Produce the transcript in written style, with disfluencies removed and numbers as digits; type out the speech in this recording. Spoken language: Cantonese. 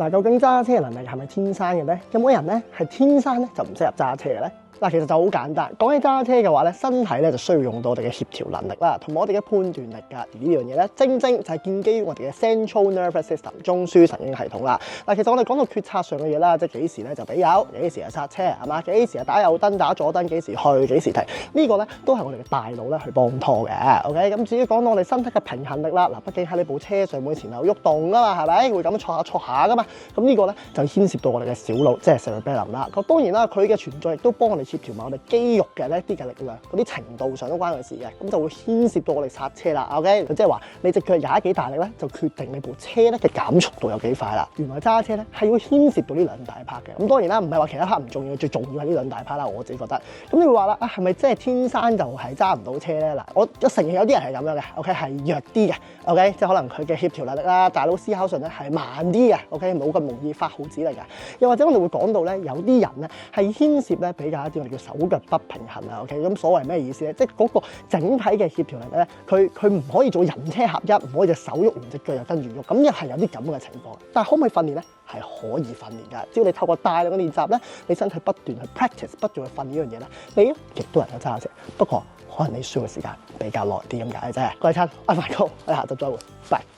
嗱，究竟揸車嘅能力係咪天生嘅咧？有冇人咧係天生咧就唔適合揸車嘅咧？嗱，其實就好簡單。講起揸車嘅話咧，身體咧就需要用到我哋嘅協調能力啦，同埋我哋嘅判斷力㗎。而呢樣嘢咧，正正就係建基於我哋嘅 Central Nervous System 中樞神經系統啦。嗱，其實我哋講到決策上嘅嘢啦，即係幾時咧就俾油，幾時係剎車，係嘛？幾時係打右燈、打左燈，幾時去，幾時停？呢個咧都係我哋嘅大腦咧去幫拖嘅。OK， 咁至於講到我哋身體嘅平衡力啦，嗱，畢竟喺你部車上會前後喐動㗎嘛，係咪？會咁樣挫下㗎嘛。咁呢個咧就牽涉到我哋嘅小腦，即係 cerebellum 啦。咁當然啦，佢嘅存在亦都幫我哋協調埋我哋肌肉嘅呢啲嘅力量，嗰啲程度上都關佢事嘅，咁就會牽涉到我哋剎車啦。OK， 即係話你隻腳踩幾大力咧，就決定你部車咧嘅減速度有幾快啦。原來揸車咧係會牽涉到呢兩大 part 嘅。咁當然啦，唔係話其他 part 唔重要，最重要係呢兩大 part 啦。我自己覺得。咁你會話啦，啊係咪真係天生就係揸唔到車咧？嗱，我承認有啲人係咁樣嘅。OK， 係弱啲嘅。OK， 即係可能佢嘅協調能力啦、大腦思考上咧係慢啲嘅。OK， 冇咁容易發號指令嘅。又或者我哋會講到咧，有啲人咧係牽涉咧比較一啲我哋叫手腳不平衡啊。OK， 咁所謂咩意思咧？即係嗰個整體嘅協調能力咧，佢唔可以做人車合一，唔可以隻手喐完隻腳又跟住喐，咁又係有啲咁嘅情況。但係可唔可以訓練咧？係可以訓練㗎，只要你透過大量嘅練習咧，你身體不斷去 practice， 不斷去訓練呢樣嘢咧，你亦都能夠揸車。不過可能你需要嘅時間比較耐啲咁解啫。各位親，我係Michael，我哋下集再會，拜。